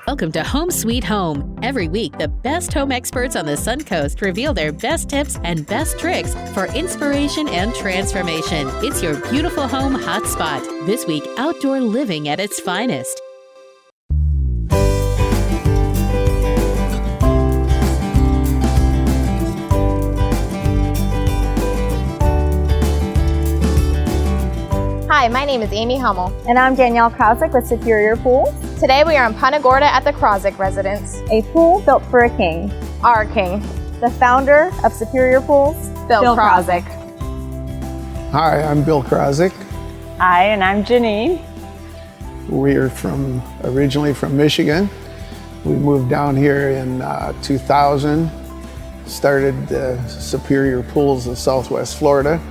Welcome to Home Sweet Home. Every week, the best home experts on the Sun Coast reveal their best tips and best tricks for inspiration and transformation. It's your beautiful home hotspot. This week, outdoor living at its finest. Hi, my name is Amy Hummel. And I'm Danielle Krausick with Superior Pools. Today we are in Punta Gorda at the Krausick residence. A pool built for a king. Our king. The founder of Superior Pools, Bill Krausick. Hi, I'm Bill Krausick. Hi, and I'm Janine. We're originally from Michigan. We moved down here in 2000, started Superior Pools of Southwest Florida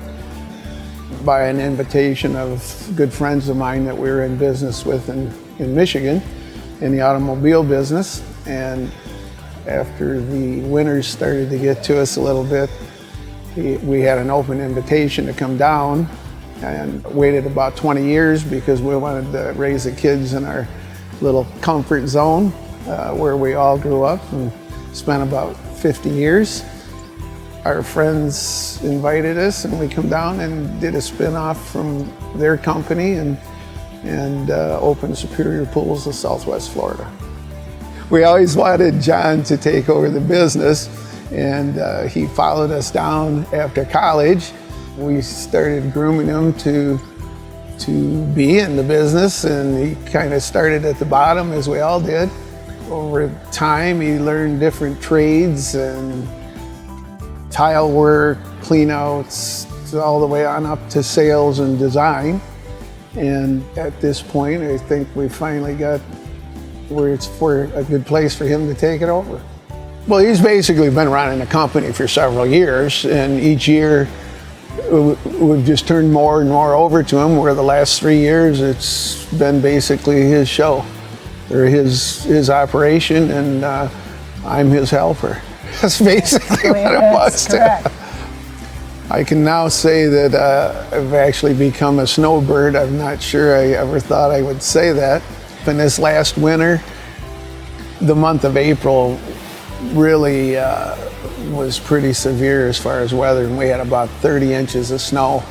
by an invitation of good friends of mine that we were in business with in Michigan in the automobile business. And after the winters started to get to us a little bit, we had an open invitation to come down, and waited about 20 years because we wanted to raise the kids in our little comfort zone where we all grew up and spent about 50 years. Our friends invited us, and we come down and did a spin-off from their company and opened Superior Pools of Southwest Florida. We always wanted John to take over the business, and he followed us down after college. We started grooming him to be in the business, and he kind of started at the bottom, as we all did. Over time, he learned different trades and tile work, cleanouts, all the way on up to sales and design. And at this point, I think we finally got where it's for a good place for him to take it over. Well, he's basically been running the company for several years, and each year we've just turned more and more over to him, where the last 3 years it's been basically his show, or his operation, and I'm his helper. That's basically what it was. I can now say that I've actually become a snowbird. I'm not sure I ever thought I would say that. In this last winter, the month of April really was pretty severe as far as weather, and we had about 30 inches of snow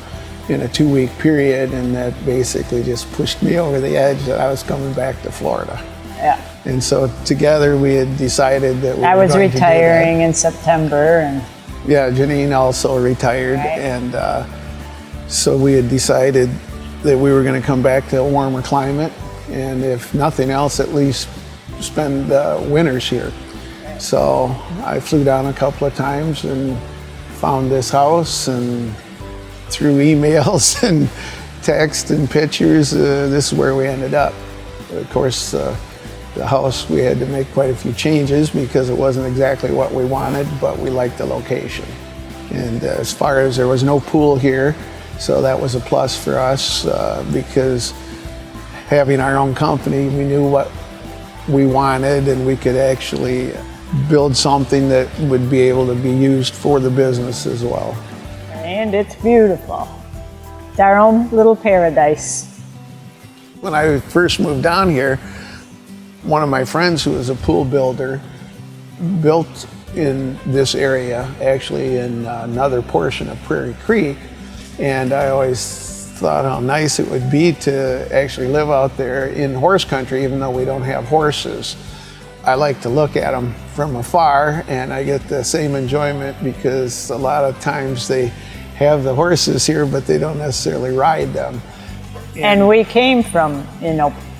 in a 2-week period, and that basically just pushed me over the edge that I was coming back to Florida. Yeah. And so together we had decided that we I were was going to do retiring that. in September, and Yeah, Janine also retired, right. And so we had decided that we were going to come back to a warmer climate, and if nothing else, at least spend winters here. So I flew down a couple of times and found this house, and through emails and text and pictures, this is where we ended up. Of course, the house, we had to make quite a few changes because it wasn't exactly what we wanted, but we liked the location. And as far as there was no pool here, so that was a plus for us because having our own company, we knew what we wanted, and we could actually build something that would be able to be used for the business as well. And it's beautiful. It's our own little paradise. When I first moved down here, one of my friends who was a pool builder built in this area, actually in another portion of Prairie Creek, and I always thought how nice it would be to actually live out there in horse country, even though we don't have horses. I like to look at them from afar, and I get the same enjoyment because a lot of times they have the horses here, but they don't necessarily ride them. And we came from,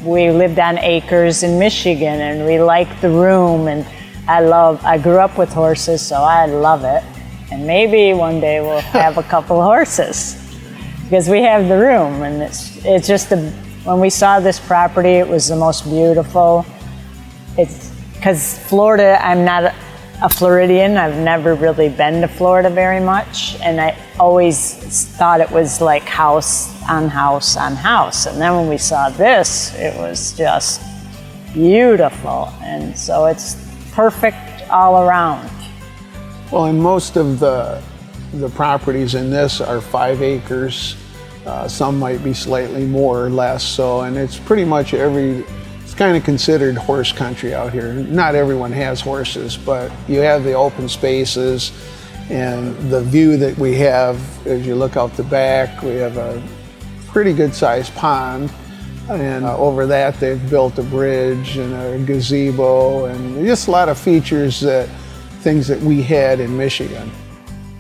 we lived on acres in Michigan, and we liked the room, and I grew up with horses, so I love it. And maybe one day we'll have a couple of horses because we have the room, and it's just when we saw this property, it was the most beautiful. It's because Florida, I'm not a Floridian. I've never really been to Florida very much, and I always thought it was like house on house on house. And then when we saw this, it was just beautiful, and so it's perfect all around. Well, and most of the properties in this are 5 acres. Some might be slightly more or less, so, and it's pretty much every It's kind of considered horse country out here. Not everyone has horses, but you have the open spaces and the view that we have as you look out the back. We have a pretty good sized pond, and over that they've built a bridge and a gazebo and just a lot of features, things that we had in Michigan.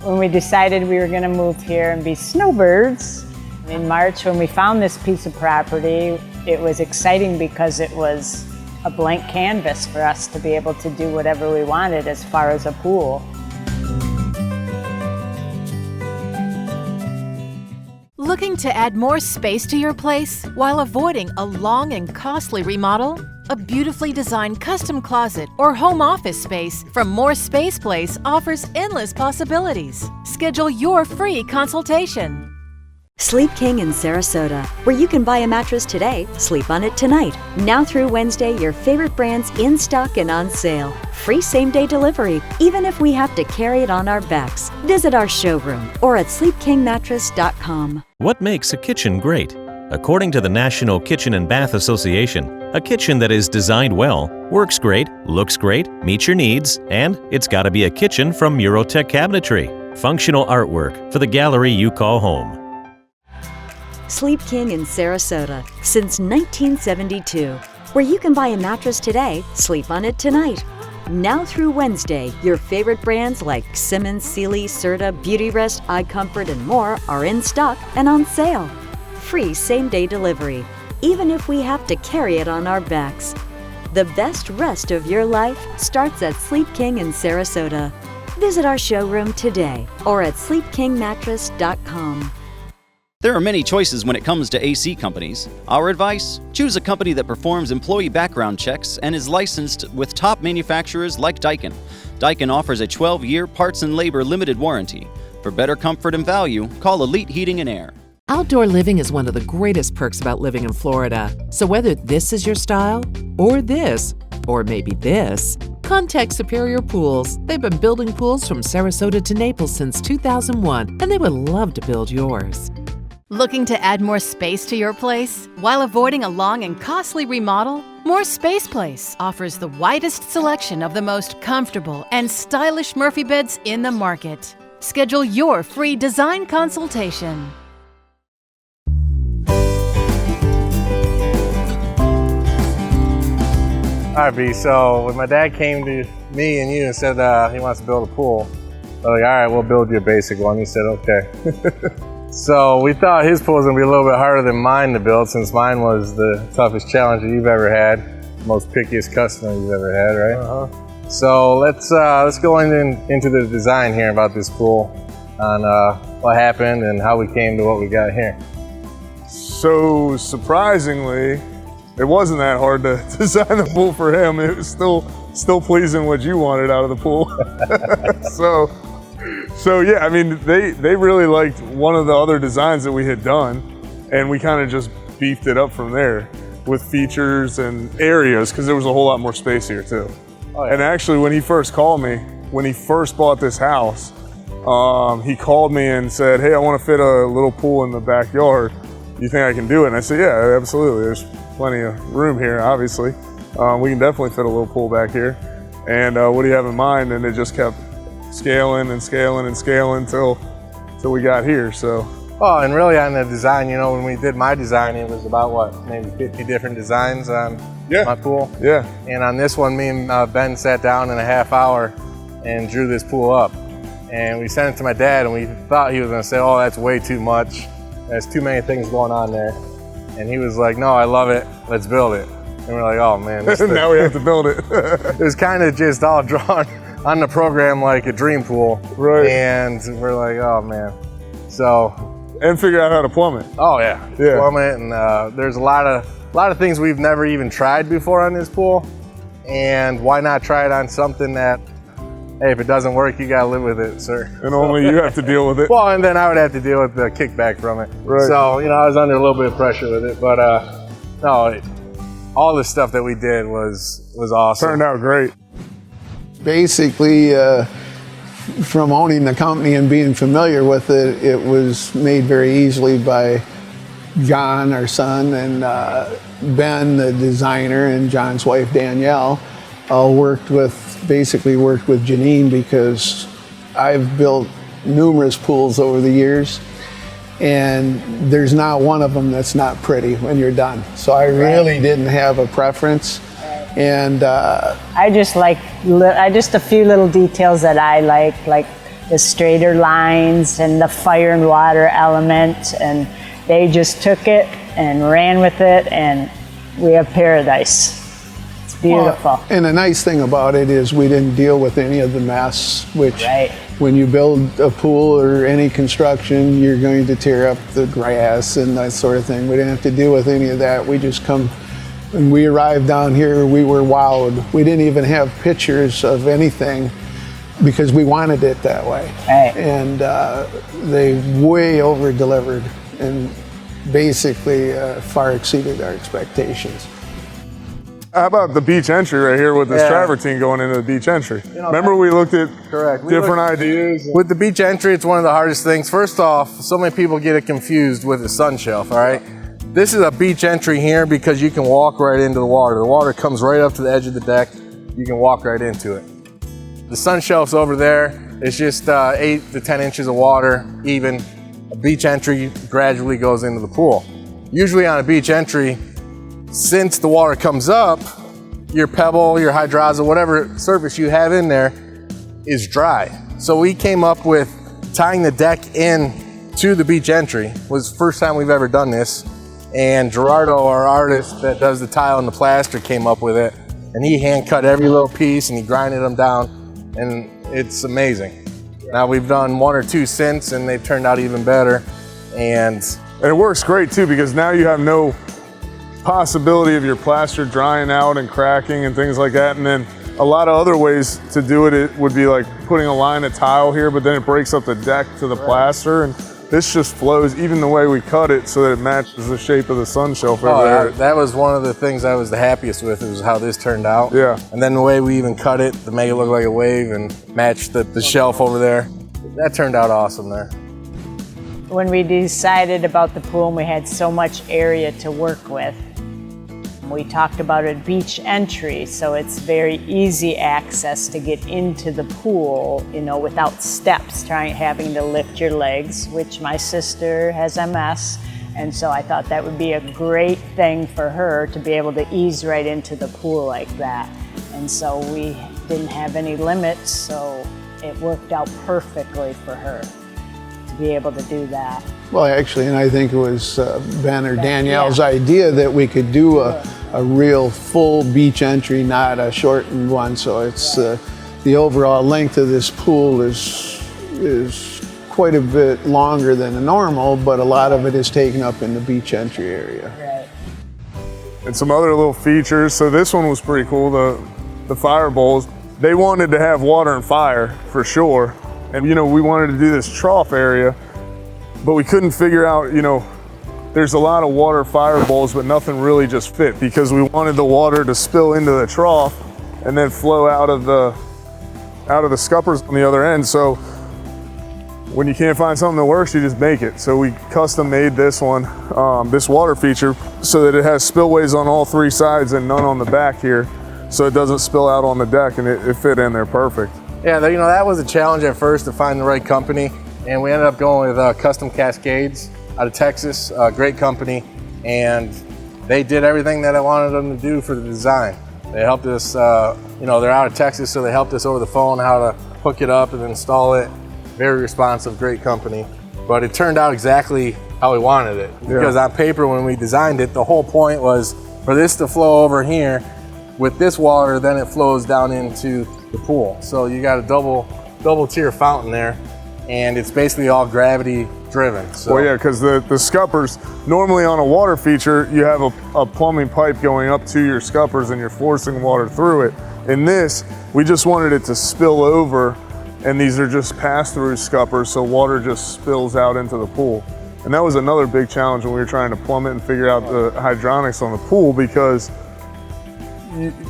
When we decided we were going to move here and be snowbirds in March, when we found this piece of property, it was exciting because it was a blank canvas for us to be able to do whatever we wanted as far as a pool. Looking to add more space to your place while avoiding a long and costly remodel? A beautifully designed custom closet or home office space from More Space Place offers endless possibilities. Schedule your free consultation. Sleep King in Sarasota, where you can buy a mattress today, sleep on it tonight. Now through Wednesday, your favorite brands in stock and on sale. Free same-day delivery, even if we have to carry it on our backs. Visit our showroom or at sleepkingmattress.com. What makes a kitchen great? According to the National Kitchen and Bath Association, a kitchen that is designed well, works great, looks great, meets your needs, and it's got to be a kitchen from Murotech Cabinetry. Functional artwork for the gallery you call home. Sleep King in Sarasota, since 1972, where you can buy a mattress today, sleep on it tonight. Now through Wednesday, your favorite brands like Simmons, Sealy, Serta, Beautyrest, iComfort, and more are in stock and on sale. Free same-day delivery, even if we have to carry it on our backs. The best rest of your life starts at Sleep King in Sarasota. Visit our showroom today or at sleepkingmattress.com. There are many choices when it comes to AC companies. Our advice? Choose a company that performs employee background checks and is licensed with top manufacturers like Daikin. Daikin offers a 12-year parts and labor limited warranty. For better comfort and value, call Elite Heating and Air. Outdoor living is one of the greatest perks about living in Florida. So whether this is your style, or this, or maybe this, contact Superior Pools. They've been building pools from Sarasota to Naples since 2001, and they would love to build yours. Looking to add more space to your place while avoiding a long and costly remodel? More Space Place offers the widest selection of the most comfortable and stylish Murphy beds in the market. Schedule your free design consultation. All right, B, so when my dad came to me and you and said he wants to build a pool, I was like, all right, we'll build you a basic one. He said, okay. So we thought his pool was gonna be a little bit harder than mine to build, since mine was the toughest challenge that you've ever had, most pickiest customer you've ever had, right? So let's go into the design here about this pool, on what happened and how we came to what we got here. So surprisingly, it wasn't that hard to design the pool for him. It was still pleasing what you wanted out of the pool. So yeah, I mean, they really liked one of the other designs that we had done, and we kind of just beefed it up from there with features and areas, because there was a whole lot more space here too. Oh, yeah. And actually, when he first called me, when he first bought this house, he called me and said, hey, I want to fit a little pool in the backyard. You think I can do it? And I said, yeah, absolutely. There's plenty of room here, obviously. We can definitely fit a little pool back here. And what do you have in mind? And it just kept scaling and scaling and scaling till we got here. So. Oh, and really on the design, you know, when we did my design, it was about what, maybe 50 different designs on my pool. Yeah. And on this one, me and Ben sat down in a half hour and drew this pool up. And we sent it to my dad, and we thought he was going to say, oh, that's way too much. There's too many things going on there. And he was like, no, I love it. Let's build it. And we're like, oh man. Now we have to build it. It was kind of just all drawn on the program like a dream pool. Right. And we're like, oh man. So. And figure out how to plumb it. Oh yeah. Plumb it, and there's a lot of things we've never even tried before on this pool. And why not try it on something that, hey, if it doesn't work, you gotta live with it, sir. And only you have to deal with it. Well, and then I would have to deal with the kickback from it. Right. So, you know, I was under a little bit of pressure with it, but no, all the stuff that we did was awesome. Turned out great. Basically, from owning the company and being familiar with it, it was made very easily by John, our son, and Ben, the designer, and John's wife, Danielle, all basically worked with Janine, because I've built numerous pools over the years, and there's not one of them that's not pretty when you're done. So I really didn't have a preference. And I just a few little details that I like the straighter lines and the fire and water element, and they just took it and ran with it, and we have paradise. It's beautiful. Well, and the nice thing about it is we didn't deal with any of the mess, which when you build a pool or any construction, you're going to tear up the grass and that sort of thing. We didn't have to deal with any of that. We just when we arrived down here, we were wowed. We didn't even have pictures of anything because we wanted it that way. And they way over-delivered and basically far exceeded our expectations. How about the beach entry right here with this travertine going into the beach entry? Remember we looked at different ideas? With the beach entry, it's one of the hardest things. First off, so many people get it confused with the sun shelf, all right? This is a beach entry here because you can walk right into the water. The water comes right up to the edge of the deck. You can walk right into it. The sun shelf's over there. It's just 8 to 10 inches of water, even. A beach entry gradually goes into the pool. Usually on a beach entry, since the water comes up, your pebble, your hydroza, whatever surface you have in there is dry. So we came up with tying the deck in to the beach entry. Was the first time we've ever done this. And Gerardo, our artist that does the tile and the plaster, came up with it. And he hand cut every little piece and he grinded them down. And it's amazing. Now we've done 1 or 2 since and they've turned out even better. And it works great too, because now you have no possibility of your plaster drying out and cracking and things like that. And then a lot of other ways to do it, it would be like putting a line of tile here, but then it breaks up the deck to the plaster. And this just flows even the way we cut it so that it matches the shape of the sun shelf over there. That was one of the things I was the happiest with, was how this turned out. Yeah. And then the way we even cut it to make it look like a wave and match the shelf over there. That turned out awesome there. When we decided about the pool and we had so much area to work with, we talked about a beach entry, so it's very easy access to get into the pool, you know, without steps, having to lift your legs, which my sister has MS, and so I thought that would be a great thing for her to be able to ease right into the pool like that. And so we didn't have any limits, so it worked out perfectly for her to be able to do that. Well, actually, and I think it was Ben or Danielle's idea that we could do a real full beach entry, not a shortened one. So it's the overall length of this pool is quite a bit longer than the normal, but a lot of it is taken up in the beach entry area. And some other little features. So this one was pretty cool, the fire bowls. They wanted to have water and fire for sure. And you know, we wanted to do this trough area, but we couldn't figure out, you know, there's a lot of water fire bowls, but nothing really just fit, because we wanted the water to spill into the trough and then flow out of the scuppers on the other end. So when you can't find something that works, you just make it. So we custom made this one, this water feature, so that it has spillways on all 3 sides and none on the back here, so it doesn't spill out on the deck, and it fit in there perfect. Yeah, you know, that was a challenge at first to find the right company, and we ended up going with Custom Cascades out of Texas, a great company, and they did everything that I wanted them to do for the design. They helped us, you know, they're out of Texas, so they helped us over the phone how to hook it up and install it. Very responsive, great company. But it turned out exactly how we wanted it. Because on paper, when we designed it, the whole point was for this to flow over here with this water, then it flows down into the pool. So you got a double tier fountain there, and it's basically all gravity driven. So. Well, yeah, because the scuppers, normally on a water feature, you have a plumbing pipe going up to your scuppers and you're forcing water through it. In this, we just wanted it to spill over, and these are just pass-through scuppers, so water just spills out into the pool. And that was another big challenge when we were trying to plumb it and figure out the hydronics on the pool, because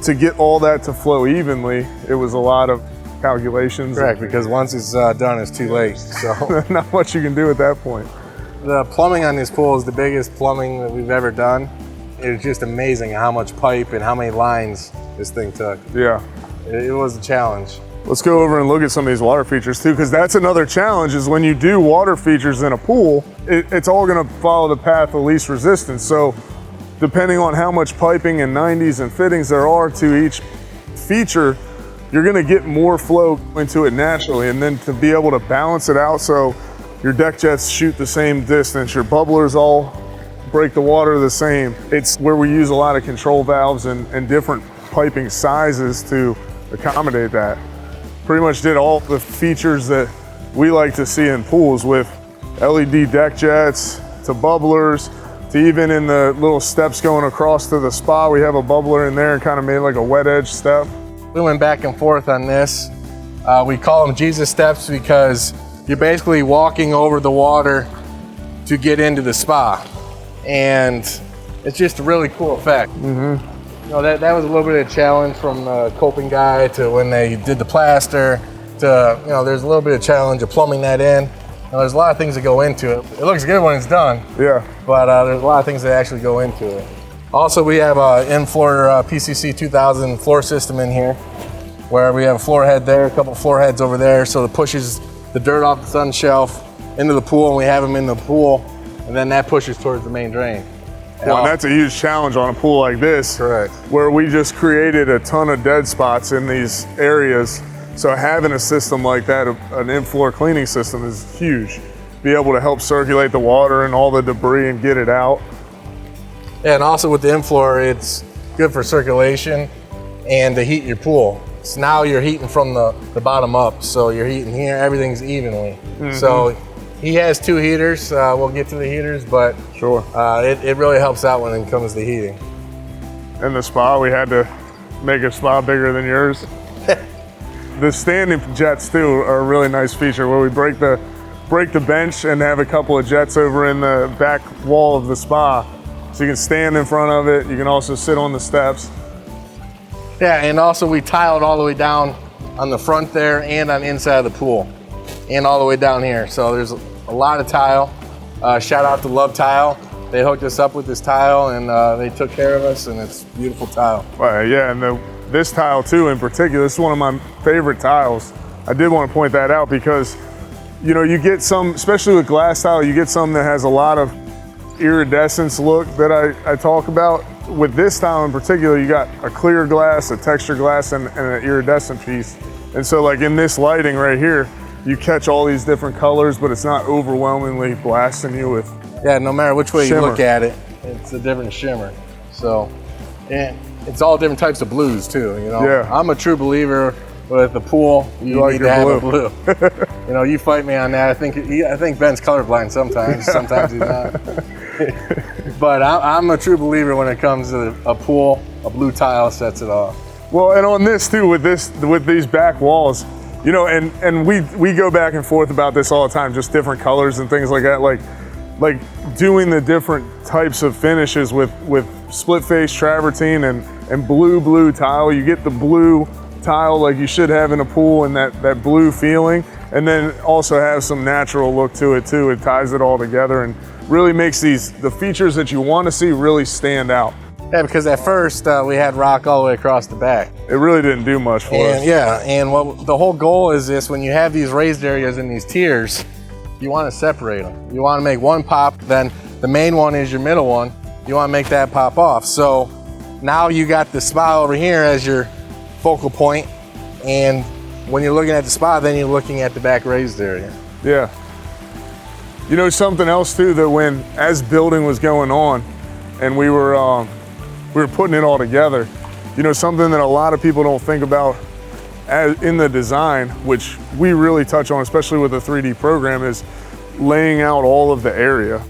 to get all that to flow evenly, it was a lot of calculations. Correct, because once it's done, it's too late. So not much you can do at that point. The plumbing on this pool is the biggest plumbing that we've ever done. It's just amazing how much pipe and how many lines this thing took. Yeah. It was a challenge. Let's go over and look at some of these water features too, because that's another challenge is when you do water features in a pool, it's all gonna follow the path of least resistance. So depending on how much piping and 90s and fittings there are to each feature, you're gonna get more flow into it naturally. And then to be able to balance it out so your deck jets shoot the same distance, your bubblers all break the water the same. It's where we use a lot of control valves and different piping sizes to accommodate that. Pretty much did all the features that we like to see in pools, with LED deck jets to bubblers to even in the little steps going across to the spa, we have a bubbler in there and kind of made like a wet edge step. We went back and forth on this. We call them Jesus steps because you're basically walking over the water to get into the spa. And it's just a really cool effect. Mm-hmm. You know, that was a little bit of a challenge from the coping guy to when they did the plaster to, you know, there's a little bit of challenge of plumbing that in. Now, there's a lot of things that go into it. It looks good when it's done. Yeah. But there's a lot of things that actually go into it. Also, we have an in-floor PCC 2000 floor system in here, where we have a floor head there, a couple floor heads over there, so it pushes the dirt off the sun shelf into the pool, and we have them in the pool, and then that pushes towards the main drain. Well, and that's a huge challenge on a pool like this. Correct. Where we just created a ton of dead spots in these areas. So having a system like that, an in-floor cleaning system, is huge. Be able to help circulate the water and all the debris and get it out. Yeah, and also with the in-floor, it's good for circulation and to heat your pool. So now you're heating from the bottom up, so you're heating here, everything's evenly. Mm-hmm. So he has 2 heaters. We'll get to the heaters, but sure, it really helps out when it comes to heating. In the spa, we had to make a spa bigger than yours. The standing jets too are a really nice feature, where we break the bench and have a couple of jets over in the back wall of the spa, so you can stand in front of it. You can also sit on the steps. Yeah, and also we tiled all the way down on the front there and on the inside of the pool, and all the way down here. So there's a lot of tile. Shout out to Love Tile. They hooked us up with this tile, and they took care of us, and it's beautiful tile. Yeah, and this tile too in particular, this is one of my favorite tiles. I did want to point that out because, you know, you get some, especially with glass tile, you get some that has a lot of iridescence look that I talk about. With this tile in particular, you got a clear glass, a texture glass, and an iridescent piece. And so like in this lighting right here, you catch all these different colors, but it's not overwhelmingly blasting you with Yeah, no matter which way shimmer. you look at it, it's a different shimmer. So, and it's all different types of blues too, you know? Yeah. I'm a true believer with the pool, you like need your to have blue. a blue. You know, you fight me on that. I think Ben's colorblind sometimes, sometimes he's not. But I'm a true believer when it comes to a pool, a blue tile sets it off. Well, and on this too, with these back walls, you know, and we go back and forth about this all the time, just different colors and things like that, like doing the different types of finishes with split face travertine and blue tile. You get the blue tile like you should have in a pool, and that blue feeling, and then also have some natural look to it too. It ties it all together and really makes the features that you want to see really stand out. Yeah, because at first we had rock all the way across the back. It really didn't do much for us. Yeah, and what the whole goal is this: when you have these raised areas in these tiers, you want to separate them. You want to make one pop, then the main one is your middle one. You want to make that pop off. So now you got the spa over here as your focal point, and when you're looking at the spa, then you're looking at the back raised area. Yeah. You know, something else too, that as building was going on and we were putting it all together, you know, something that a lot of people don't think about in the design, which we really touch on, especially with the 3D program, is laying out all of the area.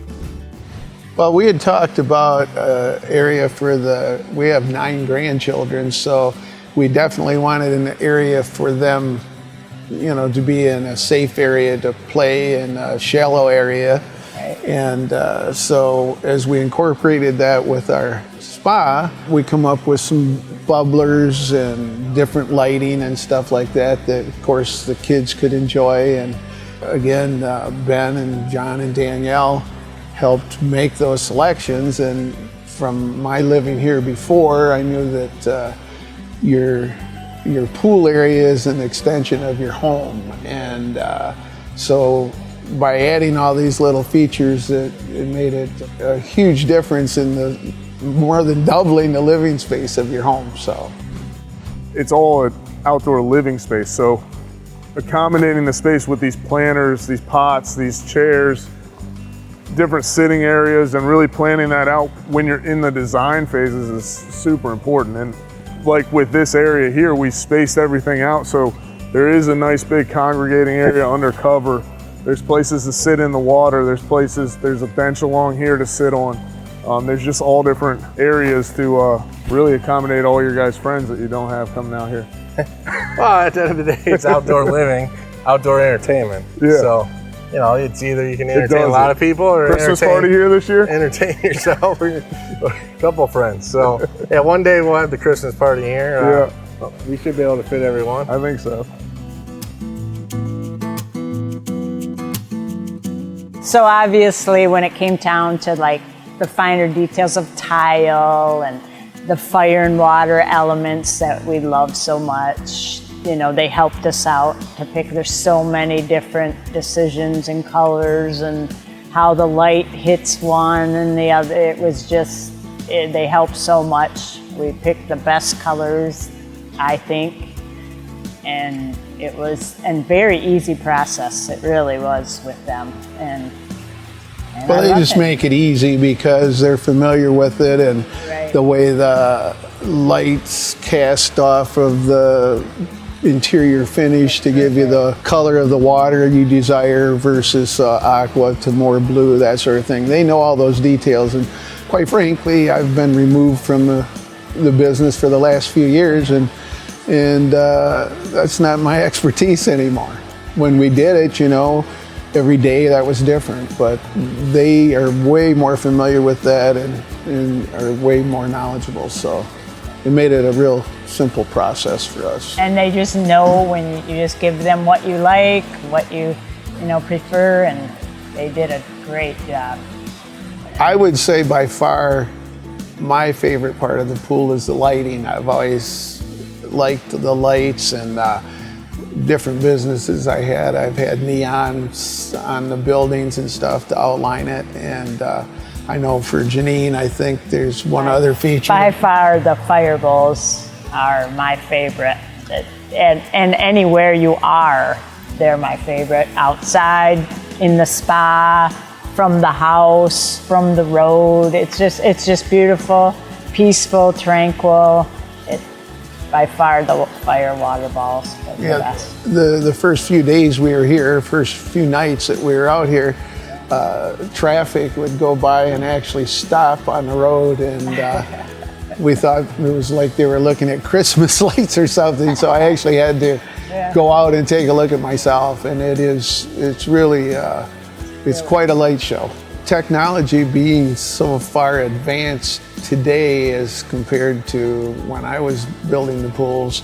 Well, we had talked about area we have 9 grandchildren, so we definitely wanted an area for them, you know, to be in a safe area to play, in a shallow area. And so as we incorporated that with our spa, we come up with some bubblers and different lighting and stuff like that of course the kids could enjoy. And again, Ben and John and Danielle helped make those selections. And from my living here before, I knew that your pool area is an extension of your home. And so by adding all these little features, it made it a huge difference in the more than doubling the living space of your home. So it's all an outdoor living space. So accommodating the space with these planters, these pots, these chairs, different sitting areas, and really planning that out when you're in the design phases is super important. And like with this area here, we spaced everything out so there is a nice big congregating area under cover. There's places to sit in the water. There's a bench along here to sit on. There's just all different areas to really accommodate all your guys' friends that you don't have coming out here. Well, at the end of the day, it's outdoor living, outdoor entertainment. Yeah. So, you know, it's either you can entertain a lot of people or Christmas party here this year? Entertain yourself or a couple friends. So, yeah, one day we'll have the Christmas party here. Yeah. We should be able to fit everyone. I think so. So obviously when it came down to like the finer details of tile and the fire and water elements that we love so much, you know, they helped us out to pick. There's so many different decisions and colors and how the light hits one and the other. It was just, they helped so much. We picked the best colors, I think, and it was a very easy process. It really was with them. And well, they just make it easy because they're familiar with it, and the way the lights cast off of the interior finish to give you the color of the water you desire versus aqua to more blue, that sort of thing. They know all those details, and quite frankly, I've been removed from the business for the last few years, and that's not my expertise anymore. When we did it, you know, every day that was different, but they are way more familiar with that and are way more knowledgeable. So it made it a real simple process for us. And they just know when you just give them what you like, what you prefer, and they did a great job. I would say by far my favorite part of the pool is the lighting. I've always liked the lights, and different businesses I've had neons on the buildings and stuff to outline it. And I know for Janine, I think there's one other feature. By far, the fire bowls are my favorite. And anywhere you are, they're my favorite. Outside, in the spa, from the house, from the road. It's just beautiful, peaceful, tranquil. By far the fire water balls are the best. The first few days we were here, first few nights that we were out here, traffic would go by and actually stop on the road, and we thought it was like they were looking at Christmas lights or something. So I actually had to go out and take a look at myself, and it's really quite a light show. Technology being so far advanced today as compared to when I was building the pools,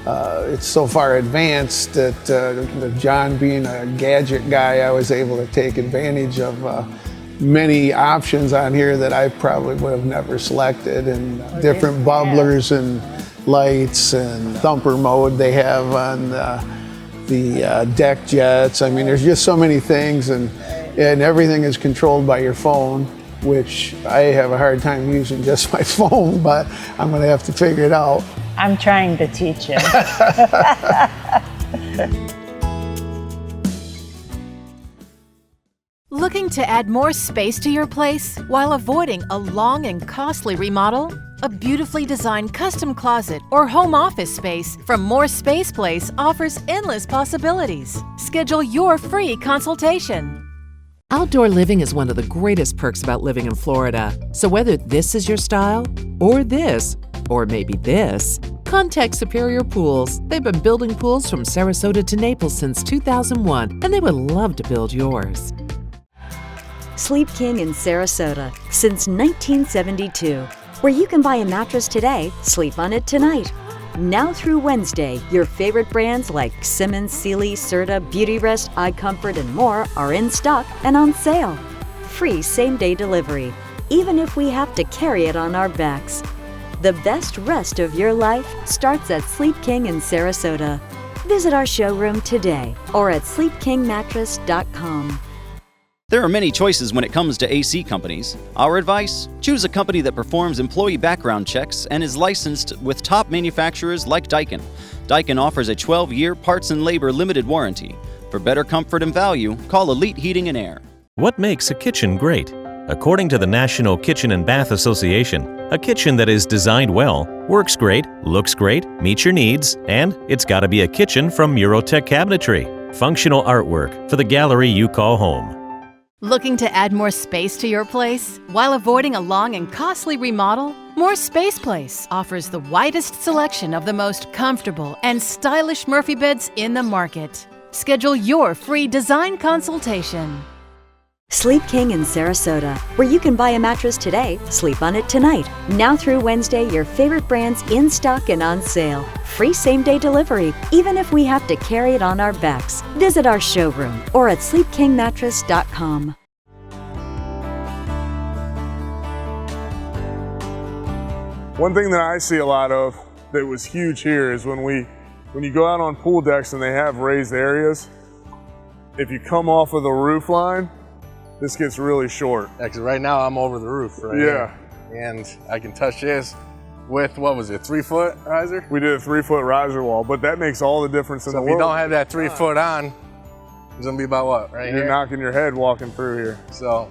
it's so far advanced that John being a gadget guy, I was able to take advantage of many options on here that I probably would have never selected, and different bubblers and lights and thumper mode they have on the deck jets. I mean, there's just so many things, and everything is controlled by your phone, which I have a hard time using just my phone, but I'm going to have to figure it out. I'm trying to teach him. Looking to add more space to your place while avoiding a long and costly remodel? A beautifully designed custom closet or home office space from More Space Place offers endless possibilities. Schedule your free consultation. Outdoor living is one of the greatest perks about living in Florida. So whether this is your style, or this, or maybe this, contact Superior Pools. They've been building pools from Sarasota to Naples since 2001, and they would love to build yours. Sleep King in Sarasota since 1972, where you can buy a mattress today, sleep on it tonight. Now through Wednesday, your favorite brands like Simmons, Sealy, Serta, Beauty Rest, iComfort, and more are in stock and on sale. free same-day delivery, even if we have to carry it on our backs. The best rest of your life starts at Sleep King in Sarasota. Visit our showroom today or at sleepkingmattress.com. There are many choices when it comes to AC companies. Our advice? Choose a company that performs employee background checks and is licensed with top manufacturers like Daikin. Daikin offers a 12-year parts and labor limited warranty. For better comfort and value, call Elite Heating and Air. What makes a kitchen great? According to the National Kitchen and Bath Association, a kitchen that is designed well, works great, looks great, meets your needs, and it's got to be a kitchen from Eurotech Cabinetry. Functional artwork for the gallery you call home. Looking to add more space to your place while avoiding a long and costly remodel? More Space Place offers the widest selection of the most comfortable and stylish Murphy beds in the market. Schedule your free design consultation. Sleep King in Sarasota, where you can buy a mattress today, sleep on it tonight. Now through Wednesday, your favorite brands in stock and on sale. Free same-day delivery, even if we have to carry it on our backs. Visit our showroom or at sleepkingmattress.com. One thing that I see a lot of that was huge here is when you go out on pool decks and they have raised areas, if you come off of the roof line, this gets really short. Yeah, 'cause right now I'm over the roof, right? Yeah. Here. And I can touch this with, what was it, 3-foot riser? We did a 3-foot riser wall, but that makes all the difference in the So if world. you don't have that 3-foot on, it's gonna be about what, right You're here? knocking your head walking through here. So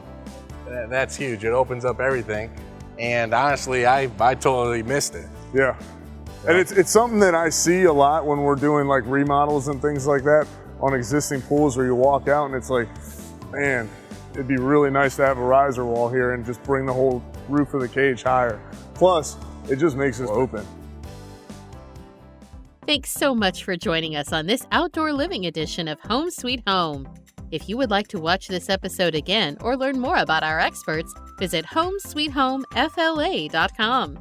that's huge. It opens up everything. And honestly, I totally missed it. Yeah. And it's something that I see a lot when we're doing like remodels and things like that on existing pools where you walk out and it's like, man, it'd be really nice to have a riser wall here and just bring the whole roof of the cage higher. Plus, it just makes us open. Thanks so much for joining us on this outdoor living edition of Home Sweet Home. If you would like to watch this episode again or learn more about our experts, visit homesweethomefla.com.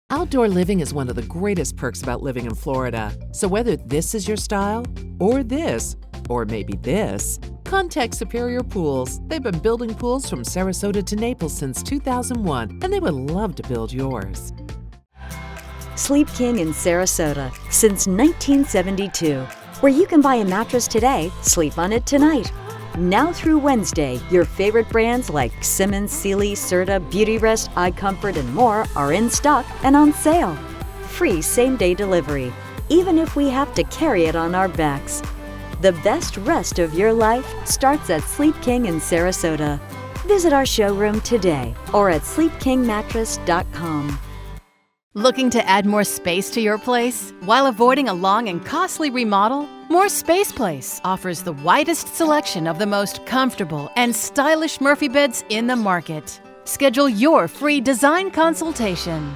Outdoor living is one of the greatest perks about living in Florida. So whether this is your style, or this, or maybe this, contact Superior Pools. They've been building pools from Sarasota to Naples since 2001, and they would love to build yours. Sleep King in Sarasota since 1972, where you can buy a mattress today, sleep on it tonight. Now through Wednesday, your favorite brands like Simmons, Sealy, Serta, Beautyrest, iComfort, and more are in stock and on sale. Free same-day delivery, even if we have to carry it on our backs. The best rest of your life starts at Sleep King in Sarasota. Visit our showroom today or at sleepkingmattress.com. Looking to add more space to your place while avoiding a long and costly remodel? More Space Place offers the widest selection of the most comfortable and stylish Murphy beds in the market. Schedule your free design consultation.